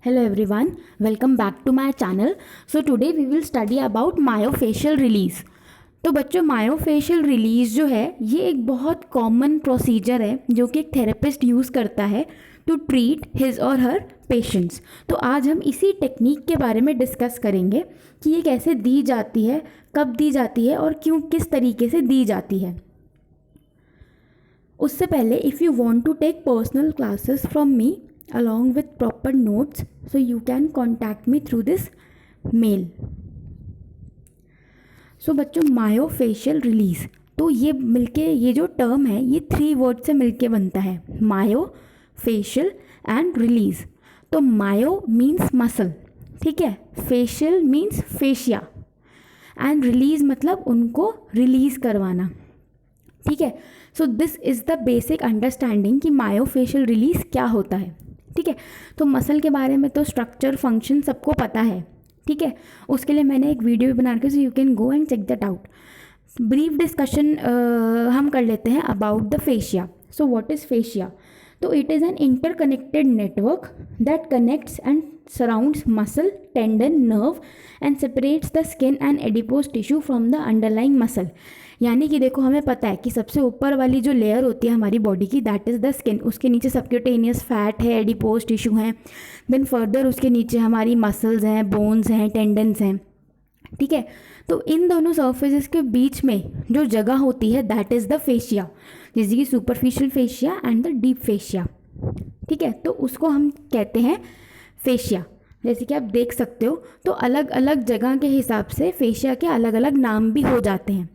Hello everyone, welcome back to my channel. So today we will study about myofascial release. तो बच्चों myofascial release जो है ये एक बहुत कॉमन प्रोसीजर है जो कि एक थेरेपिस्ट यूज़ करता है टू ट्रीट हिज और हर पेशेंट्स। तो आज हम इसी टेक्निक के बारे में डिस्कस करेंगे कि ये कैसे दी जाती है, कब दी जाती है और क्यों किस तरीके से दी जाती है। उससे पहले if you want to take personal classes from me along with proper notes, so you can contact me through this mail. So बच्चों मायोफेशियल रिलीज़, तो ये मिलके ये जो टर्म है ये 3 वर्ड से मिलके बनता है, मायो, फेशियल एंड रिलीज़। तो मायो मीन्स मसल, ठीक है, facial means fascia and release मतलब उनको रिलीज़ करवाना, ठीक है। So this is the basic understanding कि मायोफेशियल रिलीज़ क्या होता है, ठीक है। तो मसल के बारे में तो स्ट्रक्चर फंक्शन सबको पता है, ठीक है। उसके लिए मैंने एक वीडियो भी बना रखी है, so you can go and check that out. Brief discussion हम कर लेते हैं about the fascia. So what is fascia? तो it is an interconnected network that connects and surrounds muscle, tendon, nerve and separates the skin and adipose tissue from the underlying muscle. यानी कि देखो हमें पता है कि सबसे ऊपर वाली जो लेयर होती है हमारी बॉडी की दैट इज़ द स्किन, उसके नीचे सबक्यूटेनियस फैट है, एडिपोज टिश्यू हैं, देन फर्दर उसके नीचे हमारी मसल्स हैं, बोन्स हैं, टेंडन्स हैं, ठीक है। तो इन दोनों सर्फेसिस के बीच में जो जगह होती है दैट इज़ द फेशिया, जैसे कि superficial fascia and the deep fascia, ठीक है। तो उसको हम कहते हैं फेशिया। जैसे कि आप देख सकते हो तो अलग अलग जगह के हिसाब से फेशिया के अलग अलग नाम भी हो जाते हैं।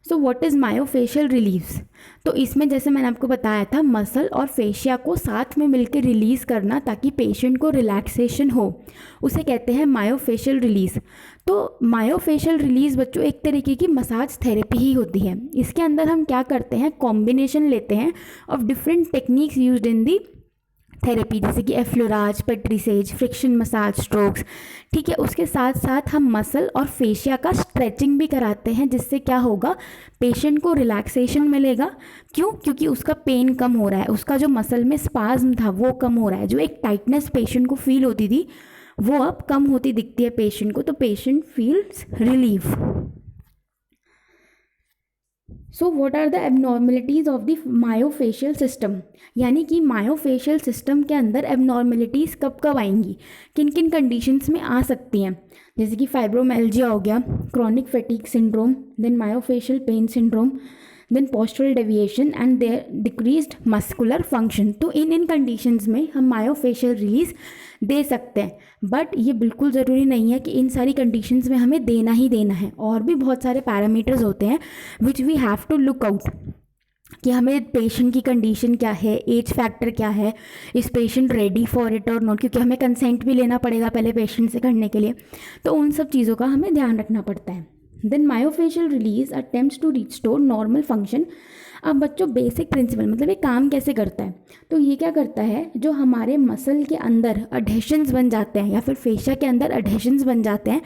सो व्हाट इज़ मायोफेशियल रिलीव्स? तो इसमें जैसे मैंने आपको बताया था मसल और फेशिया को साथ में मिलकर रिलीज़ करना ताकि पेशेंट को रिलैक्सेशन हो, उसे कहते हैं मायोफेशियल रिलीज़। तो मायोफेशियल रिलीज़ बच्चों एक तरीके की मसाज थेरेपी ही होती है। इसके अंदर हम क्या करते हैं, कॉम्बिनेशन लेते हैं of different techniques used in the therapy, जैसे कि एफ्लोराज, पेट्रीसेज, फ्रिक्शन मसाज, स्ट्रोक्स, ठीक है। उसके साथ साथ हम मसल और फेशिया का स्ट्रेचिंग भी कराते हैं, जिससे क्या होगा, पेशेंट को रिलैक्सेशन मिलेगा। क्यों? क्योंकि उसका पेन कम हो रहा है, उसका जो मसल में स्पाज्म था वो कम हो रहा है, जो एक टाइटनेस पेशेंट को फील होती थी वो अब कम होती दिखती है पेशेंट को, तो patient feels relief. So what are the abnormalities of the myofascial system? यानी कि मायोफेशियल सिस्टम के अंदर एबनॉर्मेलिटीज़ कब कब आएंगी, किन किन कंडीशंस में आ सकती हैं, जैसे कि फाइब्रोमेल्जिया हो गया, chronic fatigue syndrome, then myofascial pain syndrome, then postural deviation and their decreased muscular function. तो इन कंडीशंस में हम मायोफेशियल रिलीज़ दे सकते हैं, बट ये बिल्कुल ज़रूरी नहीं है कि इन सारी कंडीशंस में हमें देना ही देना है। और भी बहुत सारे पैरामीटर्स होते हैं which we have to look out, कि हमें पेशेंट की कंडीशन क्या है, एज फैक्टर क्या है, इस पेशेंट रेडी फॉर इट और नॉट, क्योंकि हमें कंसेंट भी लेना पड़ेगा पहले पेशेंट से करने के लिए, तो उन सब चीज़ों का हमें ध्यान रखना पड़ता है। Then myofascial release attempts to restore normal function. अब बच्चों बेसिक प्रिंसिपल मतलब ये काम कैसे करता है, तो ये क्या करता है, जो हमारे मसल के अंदर अडहेशंस बन जाते हैं या फिर फेशिया के अंदर अडहेशंस बन जाते हैं,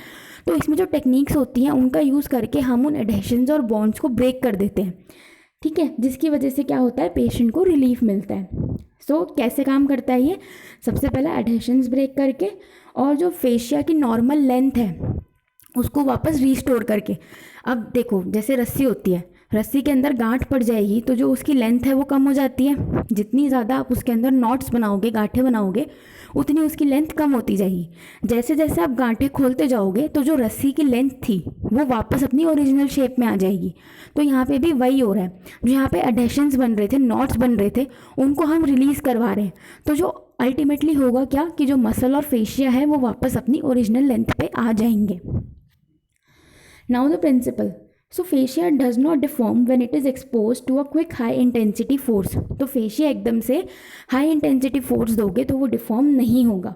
तो इसमें जो टेक्निक्स होती हैं उनका यूज़ करके हम उन अडहेशंस और बॉन्ड्स को ब्रेक कर देते हैं, ठीक है, जिसकी वजह से क्या होता है, पेशेंट को रिलीफ मिलता है। सो कैसे काम करता है ये? सबसे पहले एडहेशंस ब्रेक करके और जो फेशिया की नॉर्मल लेंथ है उसको वापस रीस्टोर करके। अब देखो जैसे रस्सी होती है, रस्सी के अंदर गांठ पड़ जाएगी तो जो उसकी लेंथ है वो कम हो जाती है, जितनी ज़्यादा आप उसके अंदर नॉट्स बनाओगे, गांठें बनाओगे, उतनी उसकी लेंथ कम होती जाएगी। जैसे जैसे आप गांठें खोलते जाओगे तो जो रस्सी की लेंथ थी वो वापस अपनी ओरिजिनल शेप में आ जाएगी। तो यहाँ पे भी वही हो रहा है, जो यहाँ पे एडहेशंस बन रहे थे, नॉट्स बन रहे थे, उनको हम रिलीज़ करवा रहे हैं। तो जो अल्टीमेटली होगा क्या, कि जो मसल और फेशिया है वो वापस अपनी ओरिजिनल लेंथ पे आ जाएंगे। Now the principle. So fascia does not deform when it is exposed to a quick high intensity force. तो फेशिया एकदम से हाई इंटेंसिटी फोर्स दोगे तो वो डिफॉर्म नहीं होगा,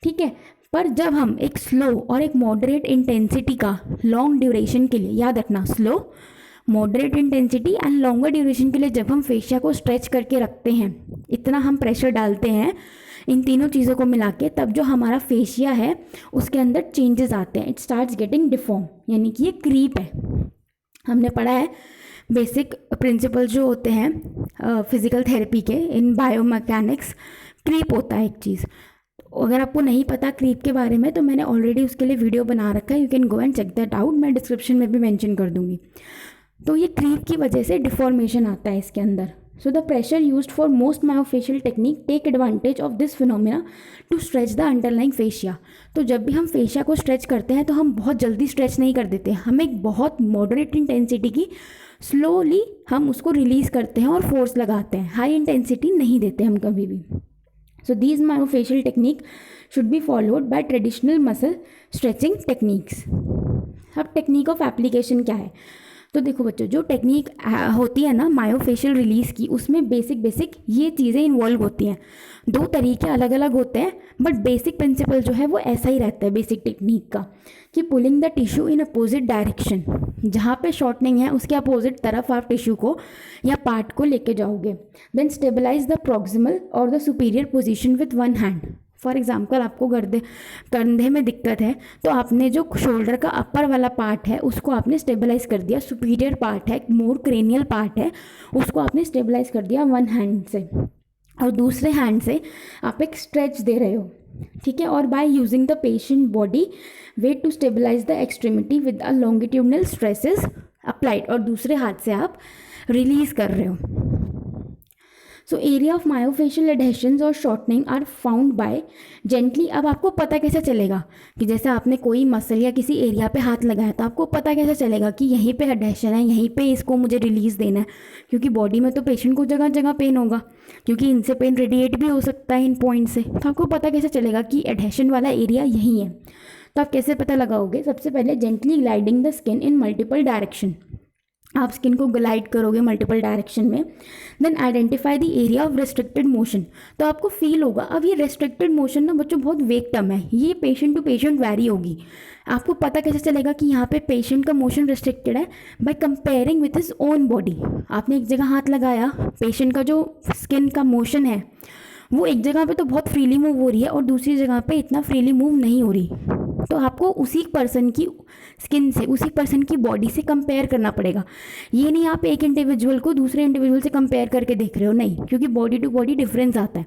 ठीक है। पर जब हम एक स्लो और एक मॉडरेट इंटेंसिटी का लॉन्ग ड्यूरेशन के लिए, याद रखना slow, moderate intensity and longer duration के लिए जब हम फेशिया को स्ट्रेच करके रखते हैं, इतना हम प्रेशर डालते हैं इन तीनों चीज़ों को मिला के, तब जो हमारा फेशिया है उसके अंदर चेंजेस आते हैं, इट स्टार्ट्स गेटिंग डिफॉर्म, यानी कि ये क्रीप है। हमने पढ़ा है बेसिक प्रिंसिपल जो होते हैं फिजिकल थेरेपी के इन बायोमैकेनिक्स, क्रीप होता है एक चीज़। अगर आपको नहीं पता क्रीप के बारे में तो मैंने ऑलरेडी उसके लिए वीडियो बना रखा है, you can go and check that out, मैं डिस्क्रिप्शन में भी मेंशन कर दूँगी। तो ये क्रीप की वजह से डिफॉर्मेशन आता है इसके अंदर। So the pressure used for most myofascial technique take advantage of this phenomena to stretch the underlying fascia. तो जब भी हम फेशिया को स्ट्रेच करते हैं तो हम बहुत जल्दी स्ट्रेच नहीं कर देते, हम एक बहुत मॉडरेट इंटेंसिटी की स्लोली हम उसको रिलीज़ करते हैं और फोर्स लगाते हैं, हाई इंटेंसिटी नहीं देते हम कभी भी। So these myofascial technique should be followed by traditional muscle stretching techniques. अब टेक्निक ऑफ एप्लीकेशन क्या है? तो देखो बच्चों, जो टेक्निक होती है ना मायोफेशियल रिलीज़ की, उसमें बेसिक ये चीज़ें इन्वॉल्व होती हैं। 2 तरीके अलग अलग होते हैं, बट बेसिक प्रिंसिपल जो है वो ऐसा ही रहता है बेसिक टेक्निक का, कि pulling the tissue in opposite direction. जहाँ पे शॉर्टनिंग है उसके अपोजिट तरफ आप टिश्यू को या पार्ट को लेके जाओगे। देन स्टेबलाइज द प्रॉक्सिमल और the superior position with one hand. For example, आपको कंधे में दिक्कत है तो आपने जो शोल्डर का अपर वाला पार्ट है उसको आपने स्टेबलाइज कर दिया, सुपीरियर पार्ट है, मोर क्रेनियल पार्ट है, उसको आपने स्टेबलाइज कर दिया वन हैंड से, और दूसरे हैंड से आप एक स्ट्रेच दे रहे हो, ठीक है। और by using the patient body weight to stabilise the extremity with a longitudinal stresses applied, और दूसरे हाथ से आप रिलीज कर रहे हो। So area of myofascial adhesions और shortening are found by gently. अब आपको पता कैसे चलेगा कि जैसे आपने कोई मसल या किसी एरिया पे हाथ लगाया तो आपको पता कैसे चलेगा कि यहीं पे एडहेशन है, यहीं पे इसको मुझे रिलीज़ देना है? क्योंकि बॉडी में तो पेशेंट को जगह जगह पेन होगा, क्योंकि इनसे पेन रेडिएट भी हो सकता है इन पॉइंट से। तो आपको पता कैसे चलेगा कि एडहेशन वाला एरिया यहीं है? तो आप कैसे पता लगाओगे? सबसे पहले gently gliding the skin in multiple direction. आप स्किन को ग्लाइड करोगे मल्टीपल डायरेक्शन में। Then identify the area of restricted motion. तो आपको फील होगा, अब ये रेस्ट्रिक्टेड मोशन ना बच्चों बहुत वेग टर्म है, ये पेशेंट टू पेशेंट वैरी होगी। आपको पता कैसे चलेगा कि यहाँ पे पेशेंट का मोशन रेस्ट्रिक्टेड है? By comparing with his own body. आपने एक जगह हाथ लगाया, पेशेंट का जो स्किन का मोशन है वो एक जगह पे तो बहुत फ्रीली मूव हो रही है और दूसरी जगह पे इतना फ्रीली मूव नहीं हो रही। तो आपको उसी पर्सन की स्किन से, उसी पर्सन की बॉडी से कंपेयर करना पड़ेगा। ये नहीं आप एक इंडिविजुअल को दूसरे इंडिविजुअल से कंपेयर करके देख रहे हो, नहीं, क्योंकि बॉडी टू बॉडी डिफरेंस आता है।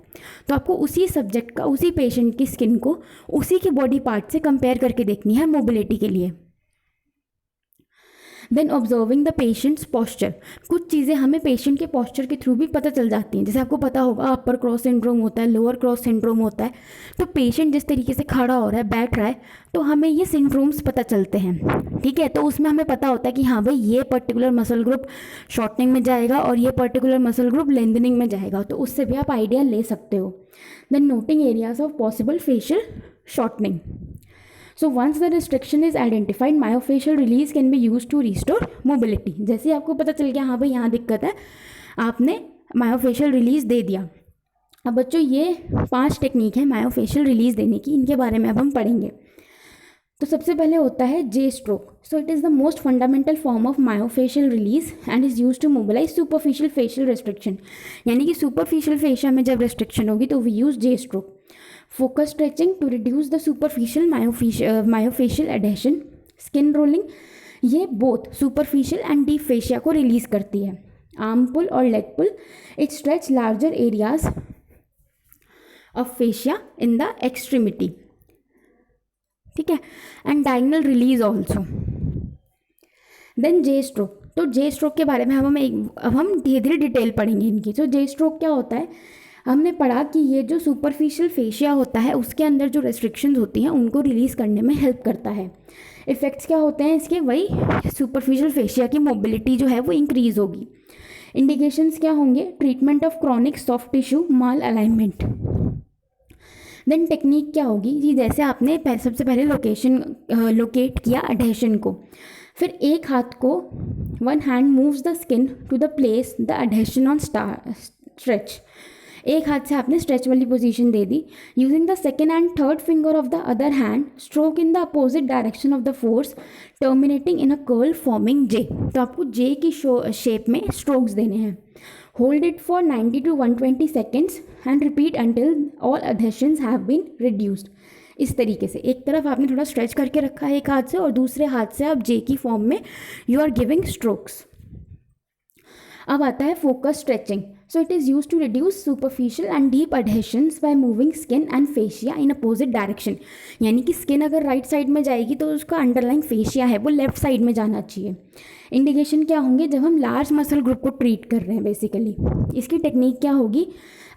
तो आपको उसी सब्जेक्ट का, उसी पेशेंट की स्किन को उसी के बॉडी पार्ट से कंपेयर करके देखनी है मोबिलिटी के लिए। Then observing the patient's posture. कुछ चीज़ें हमें पेशेंट के पॉस्चर के थ्रू भी पता चल जाती हैं। जैसे आपको पता होगा अपर क्रॉस सिंड्रोम होता है, लोअर क्रॉस सिंड्रोम होता है। तो पेशेंट जिस तरीके से खड़ा हो रहा है, बैठ रहा है, तो हमें ये सिंड्रोम्स पता चलते हैं, ठीक है। तो उसमें हमें पता होता है कि हाँ भाई ये पर्टिकुलर मसल ग्रुप शॉर्टनिंग में जाएगा और ये पर्टिकुलर मसल ग्रुप लेंथनिंग में जाएगा। तो उससे भी आप आइडिया ले सकते हो। Then noting areas of possible fascial shortening. So once the restriction is identified, myofascial release can be used to restore mobility. जैसे ही आपको पता चल गया हाँ भाई यहाँ दिक्कत है, आपने myofascial release दे दिया। अब बच्चों ये 5 टेक्निक है myofascial release देने की, इनके बारे में अब हम पढ़ेंगे। तो सबसे पहले होता है J stroke. So it is the most fundamental form of myofascial release and is used to mobilize superficial facial restriction. यानी कि superficial fascia में जब restriction होगी तो we use J stroke. Focus stretching to reduce the superficial myofascial adhesion. Skin rolling, ये both superficial and deep fascia को release करती है. Arm pull और leg pull, it stretch larger areas of fascia in the extremity, ठीक है. And diagonal release also. Then J stroke. तो J stroke के बारे में अब हम धीरे धीरे डिटेल पढ़ेंगे इनकी. तो J stroke क्या होता है? हमने पढ़ा कि ये जो सुपरफिशियल फेशिया होता है उसके अंदर जो रेस्ट्रिक्शंस होती हैं उनको रिलीज़ करने में हेल्प करता है. इफ़ेक्ट्स क्या होते हैं इसके? वही सुपरफिशियल फेशिया की मोबिलिटी जो है वो इंक्रीज होगी. इंडिकेशंस क्या होंगे? Treatment of chronic soft tissue malalignment. Then technique क्या होगी जी? जैसे आपने सबसे पहले लोकेट किया एडहेशन को, फिर एक हाथ को one hand moves the skin to the place the adhesion on stretch. एक हाथ से आपने स्ट्रेच वाली पोजीशन दे दी. Using the second and third finger of the other hand, stroke in the opposite direction of the force terminating in a curl forming J. तो आपको J की शेप में स्ट्रोक्स देने हैं. Hold it for 90 to 120 seconds and repeat until all एडहेशंस have been reduced. इस तरीके से एक तरफ आपने थोड़ा स्ट्रेच करके रखा है एक हाथ से और दूसरे हाथ से आप जे की फॉर्म में यू आर गिविंग स्ट्रोक्स. अब आता है focus stretching. So it is use to reduce superficial and deep adhesions by moving skin and fascia in opposite direction. यानी कि स्किन अगर राइट साइड में जाएगी तो उसका अंडरलाइन फेशिया है वो लेफ्ट साइड में जाना चाहिए। इंडिकेशन क्या होंगे जब हम लार्ज मसल ग्रुप को ट्रीट कर रहे हैं बेसिकली। इसकी टेक्निक क्या होगी,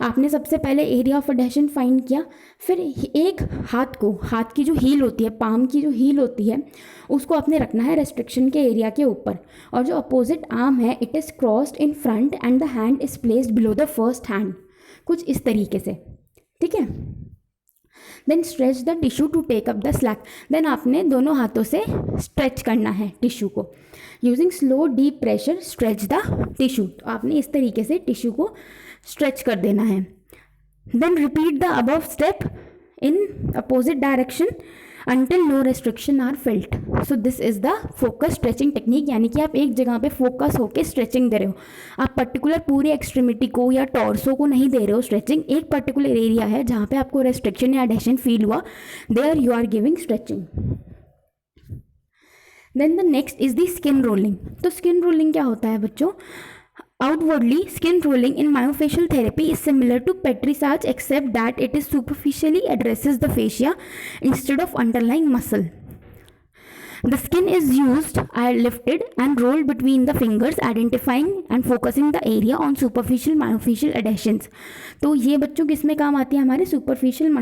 आपने सबसे पहले एरिया ऑफ अडहेशन फाइंड किया, फिर एक हाथ की जो हील होती है, पाम की जो हील होती है, उसको आपने रखना है रेस्ट्रिक्शन के एरिया के ऊपर, और जो अपोजिट आर्म है it is crossed in front and the hand is placed below the first hand, कुछ इस तरीके से, ठीक है। Then stretch the tissue to take up the slack. Then आपने दोनों हाथों से स्ट्रेच करना है टिश्यू को, using slow deep pressure stretch the tissue. तो आपने इस तरीके से टिश्यू को स्ट्रेच कर देना है। Then repeat the above step in opposite direction until no restriction are felt. So this is the focus stretching technique, यानी कि आप एक जगह पे फोकस होके स्ट्रेचिंग दे रहे हो, आप पर्टिकुलर पूरी एक्सट्रीमिटी को या टॉर्सो को नहीं दे रहे हो स्ट्रेचिंग, एक पर्टिकुलर एरिया है जहाँ पे आपको रेस्ट्रिक्शन या एडेशन फील हुआ, there you are giving stretching. Then the next is the skin rolling. तो स्किन रोलिंग क्या होता है बच्चों, outwardly skin rolling in myofascial therapy is similar to Petri massage except that it is superficially addresses the fascia instead of underlying muscle. The skin is used, lifted and rolled between the fingers, identifying and focusing the area on superficial myofascial adhesions. तो ये बच्चों किस में काम आती है, हमारे superficial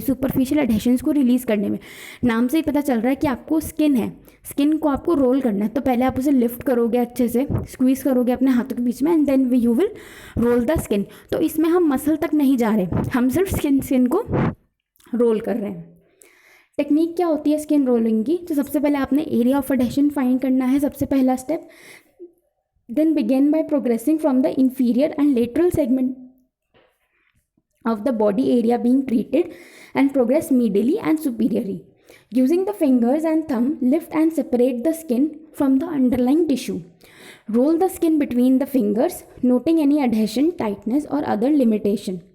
superficial एडहेशंस को रिलीज़ करने में। नाम से ही पता चल रहा है कि आपको स्किन है, स्किन को आपको रोल करना है, तो पहले आप उसे लिफ्ट करोगे, अच्छे से स्क्वीज़ करोगे अपने हाथों के बीच में, and then you will roll the skin. तो इसमें हम मसल तक नहीं जा रहे, हम सिर्फ स्किन को रोल कर रहे हैं। टेक्निक क्या होती है स्किन रोलिंग की, तो सबसे पहले आपने एरिया ऑफ अडहेशन फाइंड करना है, सबसे पहला step. Then begin by progressing from the inferior and lateral segment of the body area being treated and progress medially and superiorly. Using the fingers and thumb, lift and separate the skin from the underlying tissue. Roll the skin between the fingers, noting any adhesion, tightness or other limitation.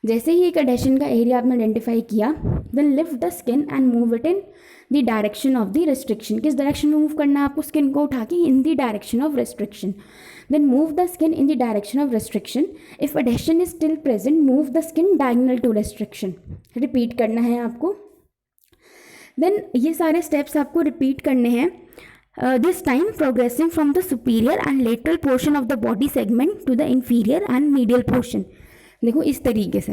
जैसे ही एक adhesion का area आपने identify किया, then lift the skin and move it in the direction of the restriction. किस direction में move करना है आपको स्किन को उठा के, in the direction of restriction. Then move the skin in the direction of restriction. If adhesion is still present, move the skin diagonal to restriction. Repeat करना है आपको। देन ये सारे स्टेप्स आपको रिपीट करने हैं, this time progressing from the superior and lateral portion of the body segment to the inferior and medial portion. देखो इस तरीके से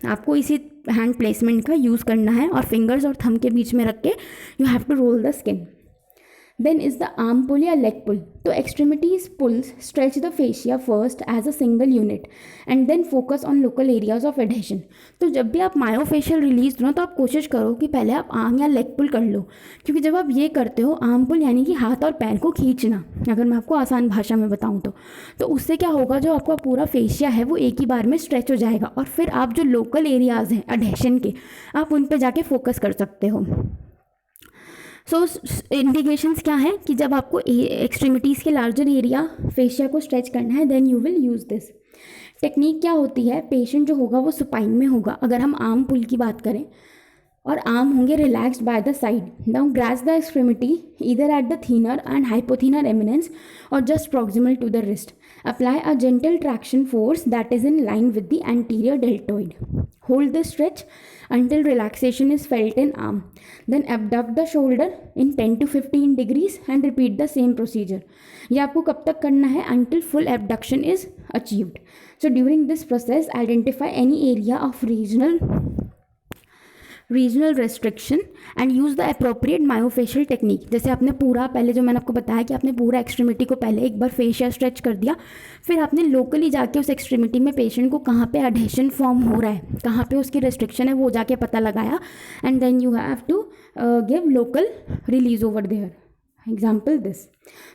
आपको इसी हैंड प्लेसमेंट का यूज़ करना है, और फिंगर्स और थंब के बीच में रख के you have to roll the skin. Then is the arm pull या लेग पुल। तो extremities pulls stretch the fascia first as a single unit and then focus on local areas of adhesion. तो जब भी आप myofascial release दो तो आप कोशिश करो कि पहले आप आर्म या लेग पुल कर लो, क्योंकि जब आप ये करते हो आर्म पुल यानी कि हाथ और पैर को खींचना, अगर मैं आपको आसान भाषा में बताऊँ तो उससे क्या होगा, जो आपका पूरा फेशिया है वो एक ही बार में स्ट्रेच हो जाएगा, और फिर आप जो लोकल एरियाज़ हैं एडहेशन के, आप उन पर जाके फोकस कर सकते हो। सो इंडिकेशंस क्या है कि जब आपको एक्सट्रीमिटीज़ के लार्जर एरिया फेशिया को स्ट्रेच करना है, then you will use this technique. क्या होती है, पेशेंट जो होगा वो सुपाइन में होगा, अगर हम आर्म पुल की बात करें, और आर्म होंगे relaxed by the side. Now grasp the extremity either at the thenar and hypothenar eminence or just proximal to the wrist. Apply a gentle traction force that is in line with the anterior deltoid. Hold the stretch until relaxation is felt in arm. Then abduct the shoulder in 10 to 15 degrees and repeat the same procedure. ये आपको कब तक करना है, until full abduction is achieved. So during this process, identify any area of regional restriction and use the appropriate myofascial technique. जैसे आपने पूरा पहले जो मैंने आपको बताया कि आपने पूरा एक्सट्रीमिटी को पहले एक बार फेशिया स्ट्रेच कर दिया, फिर आपने लोकली जाके उस एक्सट्रीमिटी में पेशेंट को कहाँ पे एडहेशन फॉर्म हो रहा है, कहाँ पे उसकी रेस्ट्रिक्शन है, वो जाके पता लगाया, and then you have to give local release over there. Example this.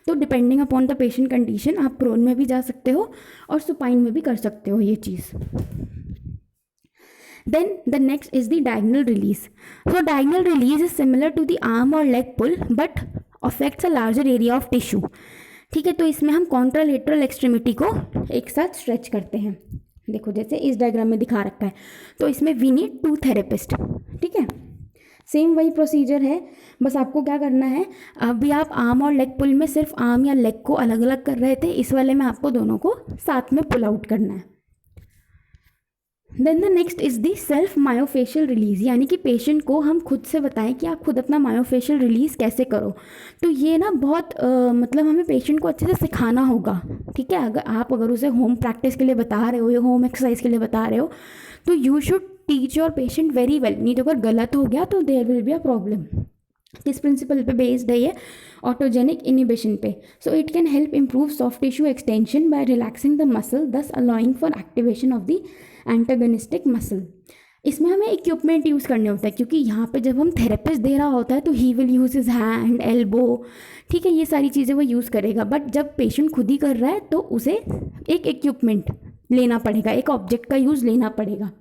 तो depending upon the patient condition आप प्रोन में भी जा सकते हो और सुपाइन में भी कर सकते हो ये चीज़। Then the next is the diagonal release. So diagonal release is similar to the arm or leg pull but affects a larger area of tissue. ठीक है, तो इसमें हम कॉन्ट्रालेटरल एक्सट्रीमिटी को एक साथ स्ट्रेच करते हैं। देखो जैसे इस डायग्राम में दिखा रखा है, तो इसमें वी नीड 2 थेरेपिस्ट। ठीक है, सेम वही प्रोसीजर है, बस आपको क्या करना है, अभी आप आर्म और लेग पुल में सिर्फ आर्म या लेग को अलग अलग कर रहे थे, इस वाले में आपको दोनों को साथ में पुल आउट करना है। Then the next is the self myofascial release, यानी कि पेशेंट को हम खुद से बताएं कि आप खुद अपना मायोफेशियल रिलीज़ कैसे करो। तो ये ना बहुत मतलब हमें पेशेंट को अच्छे से सिखाना होगा, ठीक है। अगर उसे होम प्रैक्टिस के लिए बता रहे हो या होम एक्सरसाइज के लिए बता रहे हो तो you should teach your patient very well, नहीं तो अगर गलत हो गया तो there will be a problem. किस प्रिंसिपल पे बेस्ड है ये, ऑटोजेनिक इनिबिशन पे। So it can help improve soft tissue extension by relaxing the muscle, thus allowing for activation of the antagonistic muscle. इसमें हमें इक्विपमेंट यूज़ करने होता है, क्योंकि यहाँ पे जब हम थेरेपिस्ट दे रहा होता है तो he will use his hand, elbow, ठीक है, ये सारी चीज़ें वो यूज़ करेगा। बट जब पेशेंट खुद ही कर रहा है तो उसे एक इक्विपमेंट लेना पड़ेगा, एक ऑब्जेक्ट का यूज़ लेना पड़ेगा,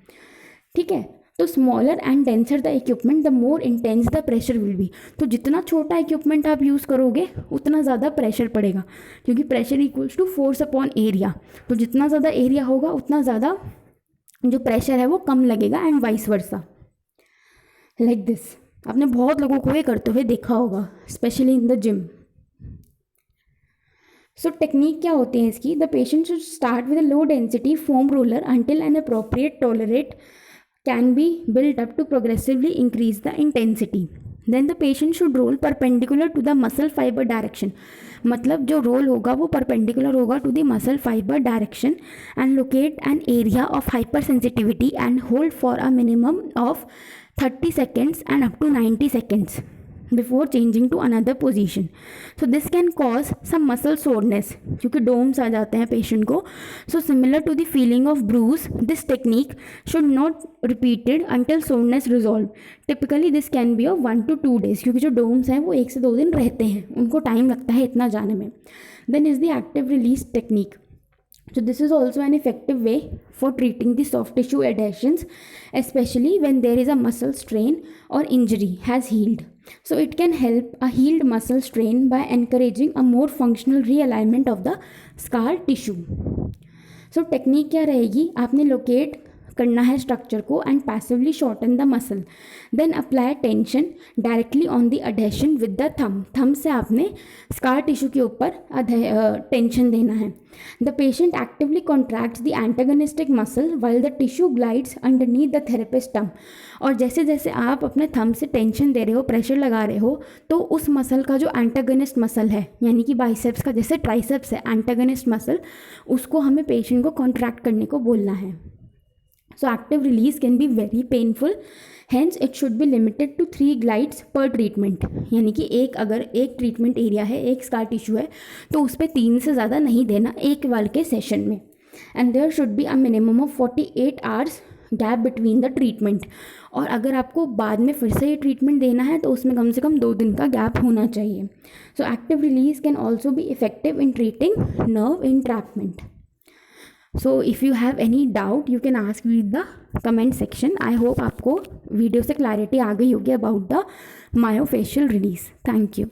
ठीक है। तो smaller and denser the equipment the more intense the pressure will be. तो जितना छोटा इक्विपमेंट आप यूज़ करोगे उतना ज़्यादा प्रेशर पड़ेगा, क्योंकि pressure equals to force upon area. तो जितना ज़्यादा एरिया होगा उतना ज़्यादा जो प्रेशर है वो कम लगेगा, and vice versa, like this. आपने बहुत लोगों को ये करते हुए देखा होगा, specially in the gym. So technique क्या होती है इसकी, the patient should start with a low density foam roller until an appropriate tolerate can be built up to progressively increase the intensity. Then the patient should roll perpendicular to the muscle fiber direction. मतलब जो role होगा वो perpendicular होगा to the muscle fiber direction and locate an area of hypersensitivity and hold for a minimum of 30 seconds and up to 90 seconds before changing to another position. So this can cause some muscle soreness, क्योंकि डोम्स आ जाते हैं patient को. So similar to the feeling of bruise, this technique should not repeated until soreness resolve. Typically this can be of 1 to 2 days, क्योंकि जो डोम्स हैं वो 1 से 2 दिन रहते हैं, उनको टाइम लगता है इतना जाने में. Then is the active release technique. So this is also an effective way for treating the soft tissue adhesions, especially when there is a muscle strain or injury has healed. So it can help a healed muscle strain by encouraging a more functional realignment of the scar tissue. So technique क्या रहेगी, आपने locate करना है structure को and passively shorten the muscle, then apply tension directly on the adhesion with the thumb से आपने scar tissue के ऊपर टेंशन देना है. The patient actively contracts the antagonistic muscle while the tissue glides underneath the therapist thumb. और जैसे जैसे आप अपने थंब से टेंशन दे रहे हो, प्रेशर लगा रहे हो, तो उस मसल का जो एंटागोनिस्ट मसल है, यानी कि बाइसेप्स का जैसे ट्राइसेप्स है एंटागोनिस्ट मसल, उसको हमें पेशेंट को कॉन्ट्रैक्ट करने को बोलना है. So active release can be very painful, hence it should be limited to 3 glides per treatment. यानी कि अगर एक ट्रीटमेंट एरिया है, एक स्कार टिश्यू है, तो उस पर 3 से ज़्यादा नहीं देना एक बार के सेशन में. And there should be a minimum of 48 hours gap between the treatment. और अगर आपको बाद में फिर से ये ट्रीटमेंट देना है तो उसमें कम से कम 2 दिन का गैप होना चाहिए. So active release can also be effective in treating nerve entrapment. So if you have any doubt you can ask me in the comment section. I hope आपको वीडियो से क्लैरिटी आ गई होगी about the myofascial release. Thank you.